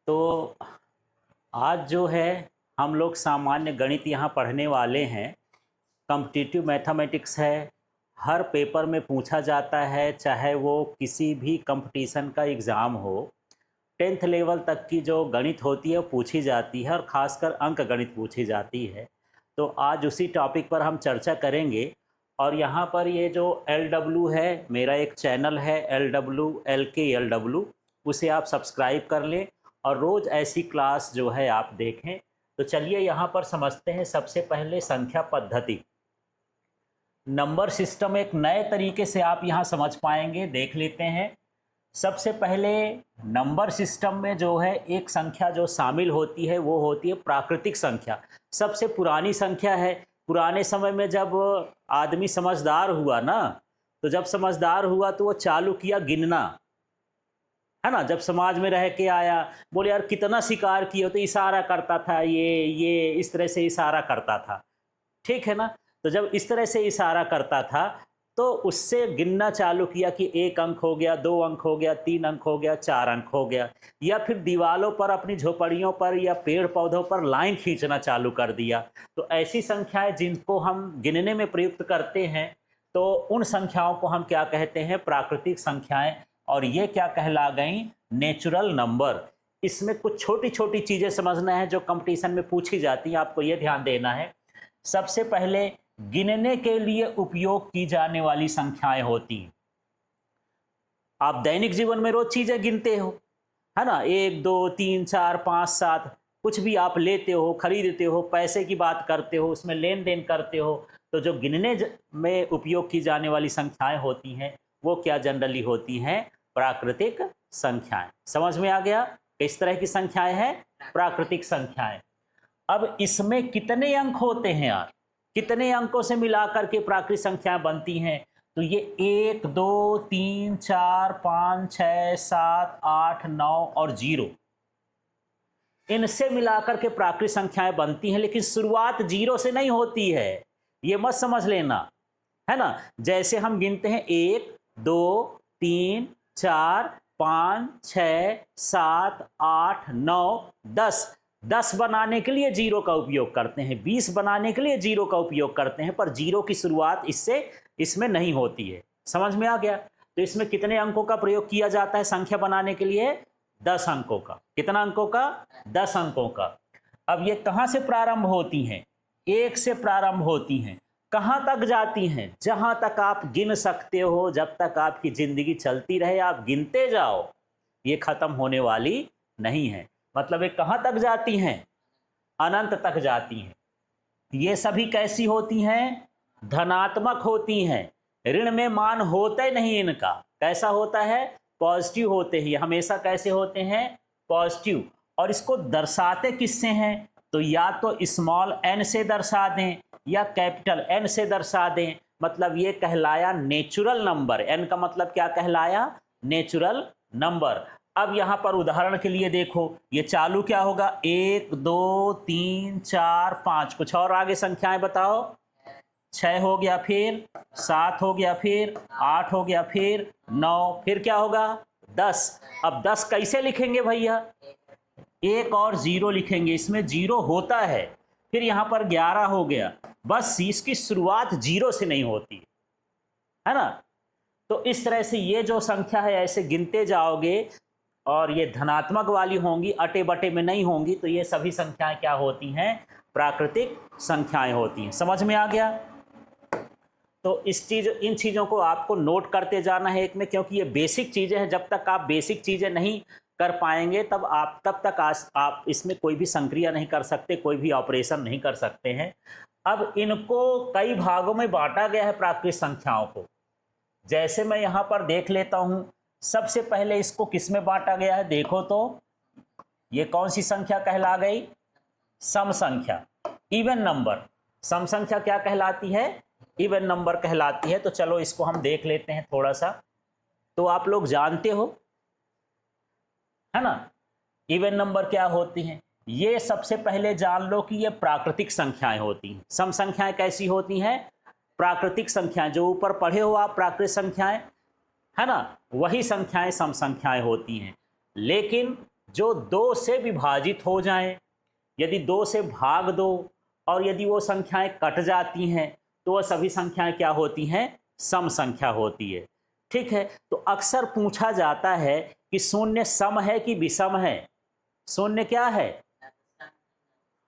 तो आज जो है हम लोग सामान्य गणित यहाँ पढ़ने वाले हैं। कॉम्पिटिटिव मैथमेटिक्स है, हर पेपर में पूछा जाता है, चाहे वो किसी भी कंपटीशन का एग्ज़ाम हो। 10th लेवल तक की जो गणित होती है वो पूछी जाती है और ख़ासकर अंक गणित पूछी जाती है। तो आज उसी टॉपिक पर हम चर्चा करेंगे। और यहाँ पर ये जो LW है, मेरा एक चैनल है LW, उसे आप सब्सक्राइब कर लें और रोज़ ऐसी क्लास जो है आप देखें। तो चलिए यहाँ पर समझते हैं। सबसे पहले संख्या पद्धति, नंबर सिस्टम एक नए तरीके से आप यहाँ समझ पाएंगे, देख लेते हैं। सबसे पहले नंबर सिस्टम में जो है एक संख्या जो शामिल होती है वो होती है प्राकृतिक संख्या। सबसे पुरानी संख्या है। पुराने समय में जब आदमी समझदार हुआ ना, तो जब समझदार हुआ तो वो चालू किया गिनना, है ना। जब समाज में रह के आया, बोले यार कितना शिकार किए हो, तो इशारा करता था, ये इस तरह से इशारा करता था, ठीक है ना। तो जब इस तरह से इशारा करता था तो उससे गिनना चालू किया कि 1 अंक हो गया, 2 अंक हो गया, 3 अंक हो गया, 4 अंक हो गया। या फिर दीवालों पर, अपनी झोपड़ियों पर या पेड़ पौधों पर लाइन खींचना चालू कर दिया। तो ऐसी संख्याएं जिनको हम गिनने में प्रयुक्त करते हैं, तो उन संख्याओं को हम क्या कहते हैं? प्राकृतिक संख्याएं। और ये क्या कहला गई? Natural number. इसमें कुछ छोटी छोटी चीज़ें समझना है जो कंपटीशन में पूछी जाती हैं, आपको ये ध्यान देना है। सबसे पहले गिनने के लिए उपयोग की जाने वाली संख्याएं होती हैं। आप दैनिक जीवन में रोज चीजें गिनते हो, है ना। 1 2 3 4 5 7, कुछ भी आप लेते हो, खरीदते हो, पैसे की बात करते हो, उसमें लेन देन करते हो। तो जो में उपयोग की जाने वाली संख्याएं होती हैं वो क्या जनरली होती हैं? प्राकृतिक संख्याएं। समझ में आ गया किस तरह की संख्याएं हैं? प्राकृतिक संख्याएं। अब इसमें कितने अंक होते हैं यार? कितने अंकों से मिलाकर के प्राकृतिक संख्याएं बनती हैं? तो ये 1 2 3 4 5 6 7 8 9 और 0, इनसे मिलाकर के प्राकृतिक संख्याएं बनती हैं। लेकिन शुरुआत 0 से नहीं होती है, ये मत समझ लेना, है ना। जैसे हम गिनते हैं 1 2 3 4 5 6 7 8 9 10। 10 बनाने के लिए 0 का उपयोग करते हैं, 20 बनाने के लिए 0 का उपयोग करते हैं, पर 0 की शुरुआत इसमें नहीं होती है। समझ में आ गया? तो इसमें कितने अंकों का प्रयोग किया जाता है संख्या बनाने के लिए? 10 अंकों का। कितना अंकों का? 10 अंकों का। अब ये कहाँ से प्रारंभ होती हैं? 1 से प्रारंभ होती हैं। कहाँ तक जाती हैं? जहाँ तक आप गिन सकते हो। जब तक आपकी जिंदगी चलती रहे आप गिनते जाओ, ये खत्म होने वाली नहीं है। मतलब ये कहाँ तक जाती हैं? अनंत तक जाती हैं। ये सभी कैसी होती हैं? धनात्मक होती हैं। ऋण में मान होते नहीं इनका। कैसा होता है? पॉजिटिव होते ही हमेशा। कैसे होते हैं? पॉजिटिव। और इसको दर्शाते किससे हैं? तो या तो स्मॉल n से दर्शा दें या कैपिटल N से दर्शा दें। मतलब ये कहलाया नेचुरल नंबर। n का मतलब क्या कहलाया? Natural number. अब यहां पर उदाहरण के लिए देखो, ये चालू क्या होगा? 1 2 3 4 5, कुछ और आगे संख्याएं बताओ। 6 हो गया, फिर 7 हो गया, फिर 8 हो गया, फिर 9, फिर क्या होगा? 10। अब 10 कैसे लिखेंगे भैया? 1 और 0 लिखेंगे। इसमें 0 होता है। फिर यहां पर 11 हो गया। बस इसकी शुरुआत 0 से नहीं होती, है ना। तो इस तरह से ये जो संख्या है ऐसे गिनते जाओगे और ये धनात्मक वाली होंगी, अटे बटे में नहीं होंगी। तो ये सभी संख्याएं क्या होती हैं? प्राकृतिक संख्याएं होती हैं। समझ में आ गया? तो इन चीज़ों को आपको नोट करते जाना है एक में, क्योंकि ये बेसिक चीज़ें हैं। जब तक आप बेसिक चीज़ें नहीं कर पाएंगे तब तक आप इसमें कोई भी संक्रिया नहीं कर सकते, कोई भी ऑपरेशन नहीं कर सकते हैं। अब इनको कई भागों में बांटा गया है प्राकृतिक संख्याओं को। जैसे मैं यहाँ पर देख लेता हूँ। सबसे पहले इसको किस में बांटा गया है? देखो तो ये कौन सी संख्या कहला गई? सम संख्या, इवन नंबर। सम संख्या क्या कहलाती है? इवन नंबर कहलाती है। तो चलो इसको हम देख लेते हैं थोड़ा सा। तो आप लोग जानते हो, है ना, इवन नंबर क्या होती हैं। ये सबसे पहले जान लो कि ये प्राकृतिक संख्याएं होती हैं। सम संख्याएं कैसी होती हैं? प्राकृतिक संख्याएं। जो ऊपर पढ़े हो आप, प्राकृतिक संख्याएं, है ना, वही संख्याएं सम संख्याएं होती हैं। लेकिन जो 2 से विभाजित हो जाएं। यदि 2 से भाग दो और यदि वो संख्याएं कट जाती हैं तो वह सभी संख्याएं क्या होती हैं? सम संख्या होती है। ठीक है, तो अक्सर पूछा जाता है कि शून्य सम है कि विषम है? शून्य क्या है?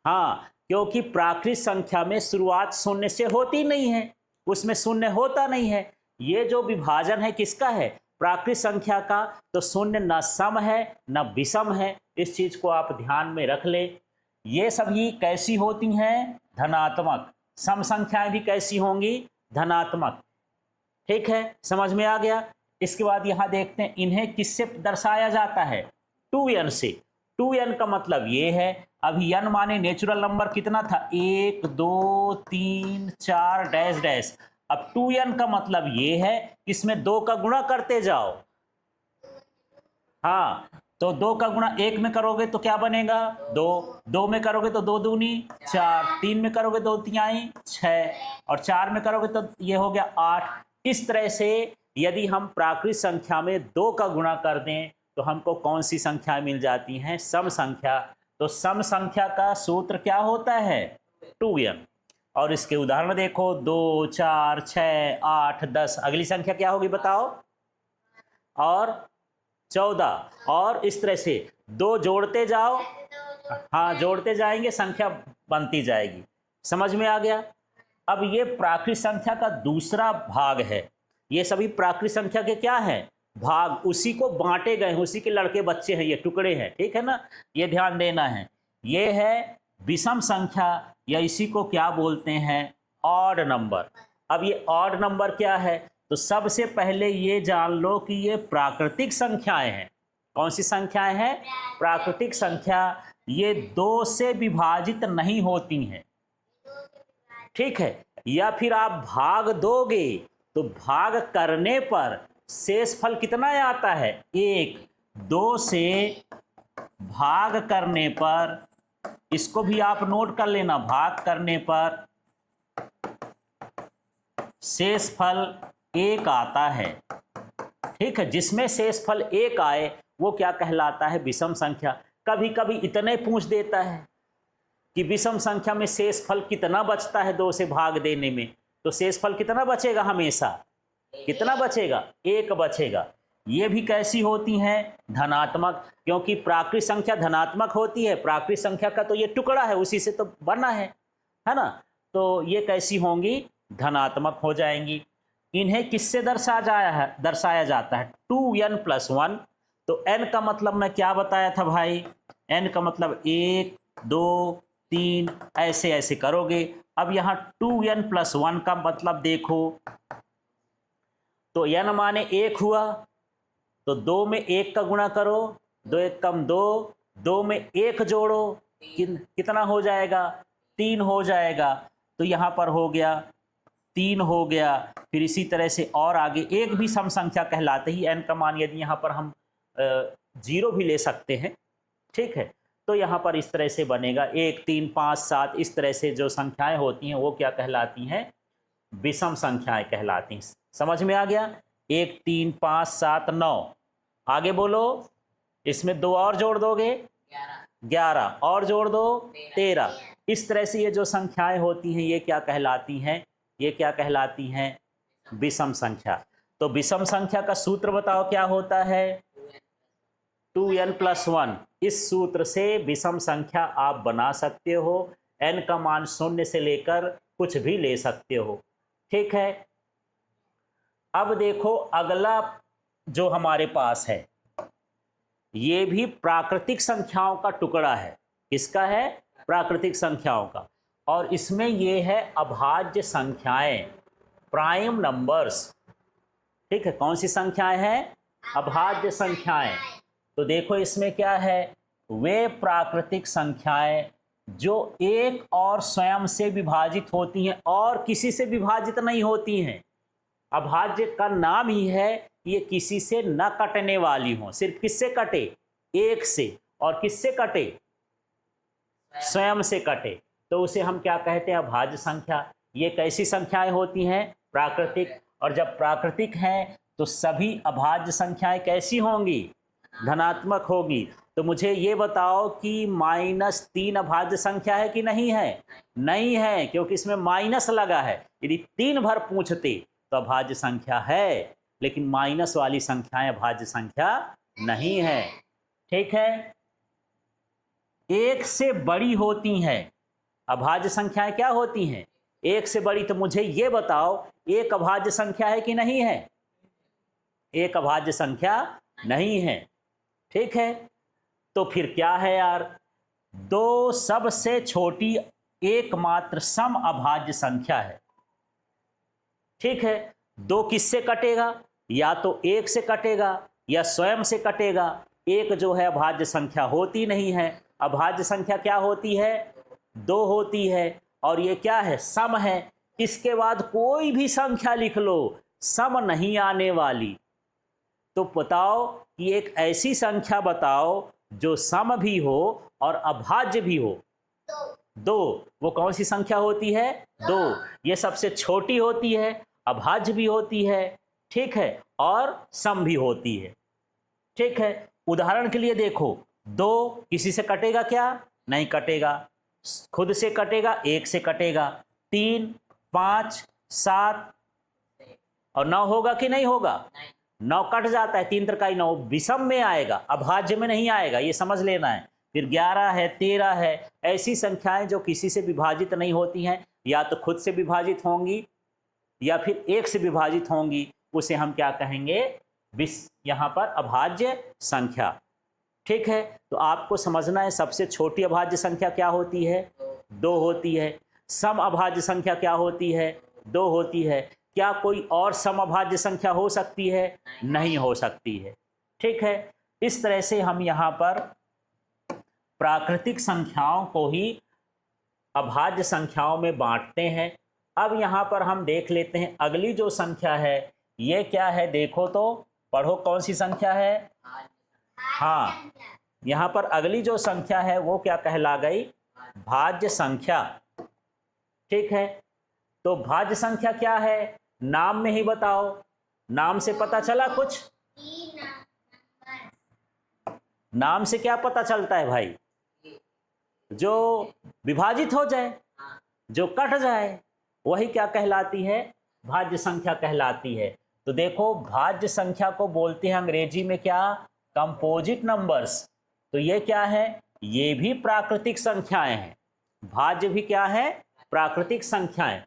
हाँ, क्योंकि प्राकृत संख्या में शुरुआत शून्य से होती नहीं है, उसमें शून्य होता नहीं है। ये जो विभाजन है किसका है? प्राकृत संख्या का। तो शून्य न सम है न विषम है, इस चीज को आप ध्यान में रख ले। ये सभी कैसी होती हैं? धनात्मक। सम संख्याएं भी कैसी होंगी? धनात्मक। ठीक है, समझ में आ गया। इसके बाद यहां देखते हैं इन्हें किससे दर्शाया जाता है? 2n से। 2n का मतलब ये है, अभी n माने नेचुरल नंबर कितना था? 1 2 3 4 डैश डैश। अब 2n का मतलब ये है इसमें 2 का गुणा करते जाओ। हाँ, तो 2 का गुणा 1 में करोगे तो क्या बनेगा? 2। 2 में करोगे तो 2 दूनी 4, 3 में करोगे 2 तिहाई 6, और 4 में करोगे तो ये हो गया 8। इस तरह से यदि हम प्राकृत संख्या में 2 का गुणा कर दें तो हमको कौन सी संख्या मिल जाती हैं? सम संख्या। तो सम संख्या का सूत्र क्या होता है? 2n। और इसके उदाहरण देखो, 2 4 6 8 10। अगली संख्या क्या होगी बताओ? और 14। और इस तरह से 2 जोड़ते जाओ। हाँ, जोड़ते जाएंगे, संख्या बनती जाएगी। समझ में आ गया। अब ये प्राकृत संख्या का दूसरा भाग है। ये सभी प्राकृत संख्या के क्या हैं? भाग। उसी को बांटे गए, उसी के लड़के बच्चे हैं, ये टुकड़े हैं। ठीक है ना, ये ध्यान देना है। ये है विषम संख्या, या इसी को क्या बोलते हैं? Odd number. अब ये ऑड नंबर क्या है? तो सबसे पहले ये जान लो कि ये प्राकृतिक संख्याएं हैं। कौन सी संख्याएं हैं? प्राकृतिक संख्या। ये 2 से विभाजित नहीं होती हैं। ठीक है, या फिर आप भाग दोगे तो भाग करने पर शेष फल कितना आता है? 1। 2 से भाग करने पर, इसको भी आप नोट कर लेना, भाग करने पर शेष फल 1 आता है। ठीक है, जिसमें शेष फल 1 आए वो क्या कहलाता है? विषम संख्या। कभी कभी इतने पूछ देता है कि विषम संख्या में शेष फल कितना बचता है 2 से भाग देने में, तो शेष फल कितना बचेगा? हमेशा कितना बचेगा? 1 बचेगा। ये भी कैसी होती हैं? धनात्मक, क्योंकि प्राकृत संख्या धनात्मक होती है। प्राकृत संख्या का तो ये टुकड़ा है, उसी से तो बना है ना। तो ये कैसी होंगी? धनात्मक हो जाएंगी। इन्हें किससे दर्शाया जाता है? 2n + 1। तो n का मतलब मैं क्या बताया था भाई? n का मतलब 1 2 3 ऐसे ऐसे करोगे। अब यहाँ 2n + 1 का मतलब देखो, तो n माने 1 हुआ, तो 2 में 1 का गुणा करो, 2 1 कम 2, 2 में 1 जोड़ो, कितना हो जाएगा? 3 हो जाएगा। तो यहाँ पर हो गया 3 हो गया। फिर इसी तरह से और आगे एक भी सम संख्या कहलाते ही n का मान, यदि यहाँ पर हम 0 भी ले सकते हैं। ठीक है, तो यहाँ पर इस तरह से बनेगा 1 3 5 7। इस तरह से जो संख्याएं होती हैं वो क्या कहलाती हैं? विषम संख्याएं कहलाती हैं। समझ में आ गया? 1 3 5 7 9। आगे बोलो, इसमें 2 और जोड़ दोगे 11, और जोड़ दो 13। इस तरह से ये जो संख्याएं होती हैं ये क्या कहलाती हैं? ये क्या कहलाती हैं? विषम संख्या। तो विषम संख्या का सूत्र बताओ क्या होता है? 2n + 1। इस सूत्र से विषम संख्या आप बना सकते हो। n का मान 0 से लेकर कुछ भी ले सकते हो। ठीक है, अब देखो अगला जो हमारे पास है ये भी प्राकृतिक संख्याओं का टुकड़ा है। किसका है? प्राकृतिक संख्याओं का। और इसमें ये है अभाज्य संख्याएं, प्राइम नंबर्स। ठीक है, कौन सी संख्याएं हैं? अभाज्य संख्याएं। तो देखो इसमें क्या है? वे प्राकृतिक संख्याएं जो एक और स्वयं से विभाजित होती हैं और किसी से विभाजित नहीं होती हैं। अभाज्य का नाम ही है ये किसी से न कटने वाली हो। सिर्फ किससे कटे? एक से। और किससे कटे? स्वयं से कटे। तो उसे हम क्या कहते हैं? अभाज्य संख्या। ये कैसी संख्याएं होती हैं? प्राकृतिक। और जब प्राकृतिक हैं तो सभी अभाज्य संख्याएं कैसी होंगी? धनात्मक होगी। तो मुझे ये बताओ कि -3 अभाज्य संख्या है कि नहीं है? नहीं है, क्योंकि इसमें माइनस लगा है। यदि 3 भर पूछते तो अभाज्य संख्या है, लेकिन माइनस वाली संख्याएं अभाज्य संख्या नहीं है। ठीक है, एक से बड़ी होती हैं अभाज्य संख्याएं। क्या होती हैं? एक से बड़ी। तो मुझे ये बताओ, एक अभाज्य संख्या है कि नहीं है? एक अभाज्य संख्या नहीं है। ठीक है, तो फिर क्या है यार? दो सबसे छोटी एकमात्र सम अभाज्य संख्या है। ठीक है, दो किससे कटेगा? या तो एक से कटेगा या स्वयं से कटेगा। एक जो है अभाज्य संख्या होती नहीं है। अभाज्य संख्या क्या होती है? दो होती है। और ये क्या है? सम है। इसके बाद कोई भी संख्या लिख लो, सम नहीं आने वाली। तो बताओ कि एक ऐसी संख्या बताओ जो सम भी हो और अभाज्य भी हो। दो। वो कौन सी संख्या होती है? दो। ये सबसे छोटी होती है, अभाज्य भी होती है, ठीक है, और सम भी होती है। ठीक है, उदाहरण के लिए देखो, दो किसी से कटेगा क्या? नहीं कटेगा। खुद से कटेगा, एक से कटेगा। 3, 5, 7 और 9 होगा कि नहीं होगा? 9 कट जाता है, 3 त्रिकाई 9 विषम में आएगा, अभाज्य में नहीं आएगा, ये समझ लेना है। फिर 11 है, 13 है, ऐसी संख्याएं जो किसी से विभाजित नहीं होती हैं, या तो खुद से विभाजित होंगी या फिर एक से विभाजित होंगी, उसे हम क्या कहेंगे? यहाँ पर अभाज्य संख्या। ठीक है, तो आपको समझना है सबसे छोटी अभाज्य संख्या क्या होती है? 2 होती है। सम अभाज्य संख्या क्या होती है? 2 होती है। क्या कोई और सम अभाज्य संख्या हो सकती है? नहीं हो सकती है। ठीक है, इस तरह से हम यहाँ पर प्राकृतिक संख्याओं को ही अभाज्य संख्याओं में बांटते हैं। अब यहाँ पर हम देख लेते हैं अगली जो संख्या है, ये क्या है? देखो तो, पढ़ो कौन सी संख्या है? हाँ, यहाँ पर अगली जो संख्या है वो क्या कहला गई? भाज्य संख्या। ठीक है, तो भाज्य संख्या क्या है? नाम में ही बताओ, नाम से पता चला कुछ? नाम से क्या पता चलता है भाई? जो विभाजित हो जाए, जो कट जाए, वही क्या कहलाती है? भाज्य संख्या कहलाती है। तो देखो, भाज्य संख्या को बोलते हैं अंग्रेजी में क्या? Composite numbers. तो ये क्या है? ये भी प्राकृतिक संख्याएं हैं। भाज्य भी क्या है? प्राकृतिक संख्याएं,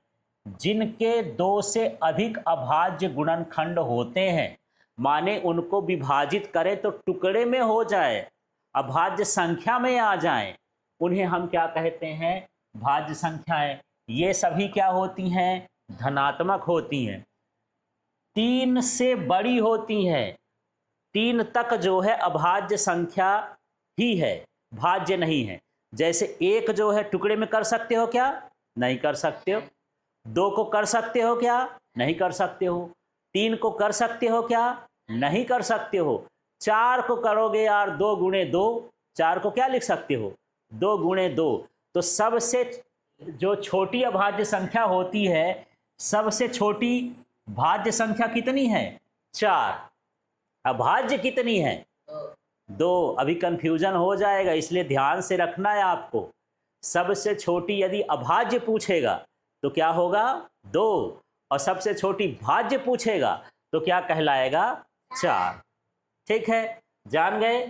जिनके 2 से अधिक अभाज्य गुणनखंड होते हैं। माने उनको विभाजित करें तो टुकड़े में हो जाए, अभाज्य संख्या में आ जाएं, उन्हें हम क्या कहते हैं? भाज्य संख्याएं। ये सभी क्या होती हैं? धनात्मक होती हैं। 3 से बड़ी होती हैं। 3 तक जो है अभाज्य संख्या ही है, भाज्य नहीं है। जैसे 1 जो है टुकड़े में कर सकते हो क्या? नहीं कर सकते हो। 2 को कर सकते हो क्या? नहीं कर सकते हो। 3 को कर सकते हो क्या? नहीं कर सकते हो। 4 को करोगे यार, 2 गुणे 2, 4 को क्या लिख सकते हो? 2 गुणे 2। तो सबसे जो छोटी अभाज्य संख्या होती है, सबसे छोटी भाज्य संख्या कितनी है? 4। अभाज्य कितनी है? 2। अभी कंफ्यूजन हो जाएगा, इसलिए ध्यान से रखना है आपको। सबसे छोटी यदि अभाज्य पूछेगा तो क्या होगा? 2। और सबसे छोटी भाज्य पूछेगा तो क्या कहलाएगा? 4। ठीक है, जान गए?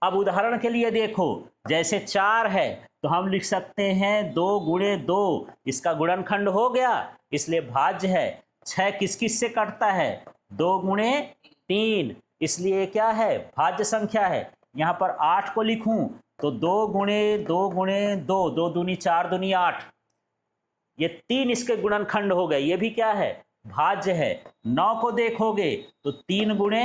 अब उदाहरण के लिए देखो, जैसे 4 है तो हम लिख सकते हैं 2 गुणे 2, इसका गुणनखंड हो गया, इसलिए भाज्य है। 6 किस किस से कटता है? 2 गुणे 3, इसलिए क्या है? भाज्य संख्या है। यहाँ पर 8 को लिखूं तो 2 गुणे 2 गुणे 2, 2 दूनी 4 दूनी 8, ये 3 इसके गुणनखंड हो गए, ये भी क्या है? भाज्य है। 9 को देखोगे तो 3 गुणे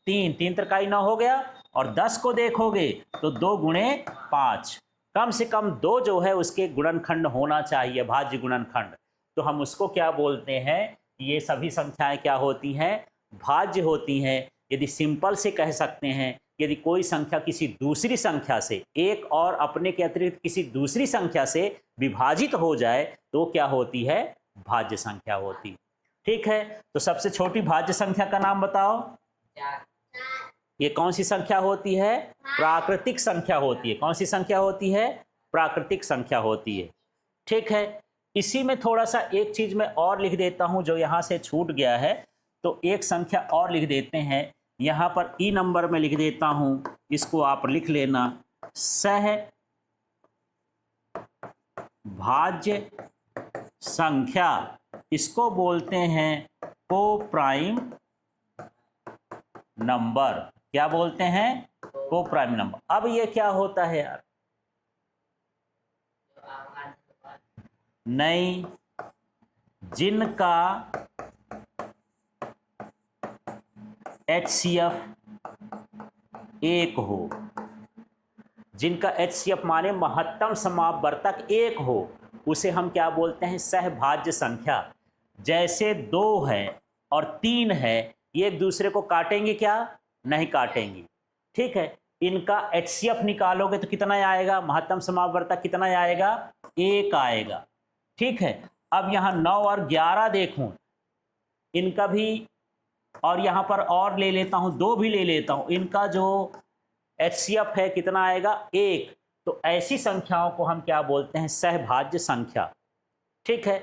3, 3 त्रिकाई 9 हो गया। और 10 को देखोगे तो 2 गुणे 5, कम से कम 2 जो है उसके गुणनखंड होना चाहिए, भाज्य गुणनखंड। तो हम उसको क्या बोलते हैं? ये सभी संख्याएं क्या होती हैं? भाज्य होती हैं। यदि सिंपल से कह सकते हैं, यदि कोई संख्या किसी दूसरी संख्या से, एक और अपने के अतिरिक्त किसी दूसरी संख्या से विभाजित हो जाए तो क्या होती है? भाज्य संख्या होती। ठीक है, तो सबसे छोटी भाज्य संख्या का नाम बताओ। ये कौन सी संख्या होती है? प्राकृतिक संख्या होती है। कौन सी संख्या होती है? प्राकृतिक संख्या होती है। ठीक है, इसी में थोड़ा सा एक चीज मैं और लिख देता हूं जो यहां से छूट गया है, तो एक संख्या और लिख देते हैं यहां पर, ई नंबर में लिख देता हूं, इसको आप लिख लेना। सहभाज्य संख्या, इसको बोलते हैं को प्राइम नंबर। क्या बोलते हैं? को प्राइम नंबर। अब ये क्या होता है यार? नहीं, जिनका HCF 1 हो, जिनका HCF माने महत्तम समापवर्तक 1 हो, उसे हम क्या बोलते हैं? सहभाज्य संख्या। जैसे 2 है और 3 है, ये एक दूसरे को काटेंगे क्या? नहीं काटेंगी। ठीक है, इनका HCF निकालोगे तो कितना आएगा? महत्तम समापवर्तक कितना आएगा? 1 आएगा। ठीक है, अब यहाँ 9 और 11 देखूं, इनका भी, और यहाँ पर और ले लेता हूँ, 2 भी ले लेता हूँ, इनका जो HCF है कितना आएगा? 1। तो ऐसी संख्याओं को हम क्या बोलते हैं? सहभाज्य संख्या। ठीक है,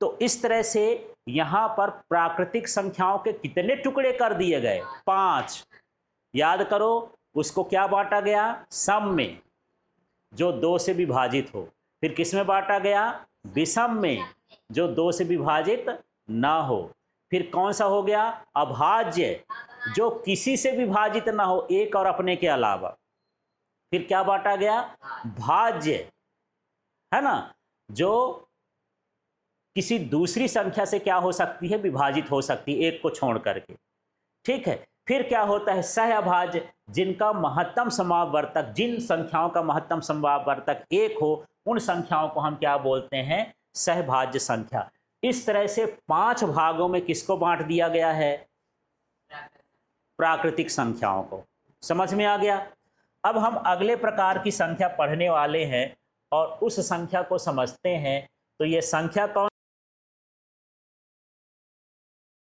तो इस तरह से यहाँ पर प्राकृतिक संख्याओं के कितने टुकड़े कर दिए गए? 5। याद करो, उसको क्या बांटा गया? सम में, जो 2 से विभाजित हो। फिर किस में बांटा गया? विषम में, जो 2 से विभाजित ना हो। फिर कौन सा हो गया? अभाज्य, जो किसी से विभाजित ना हो, एक और अपने के अलावा। फिर क्या बांटा गया? भाज्य, है ना, जो किसी दूसरी संख्या से क्या हो सकती है? विभाजित हो सकती है, एक को छोड़ करके। ठीक है, फिर क्या होता है? सहअभाज्य, जिनका महत्तम समापवर्तक, जिन संख्याओं का महत्तम समापवर्तक 1 हो, उन संख्याओं को हम क्या बोलते हैं? सहभाज्य संख्या। इस तरह से 5 भागों में किसको बांट दिया गया है? प्राकृतिक संख्याओं को। समझ में आ गया? अब हम अगले प्रकार की संख्या पढ़ने वाले हैं और उस संख्या को समझते हैं। तो ये संख्या कौन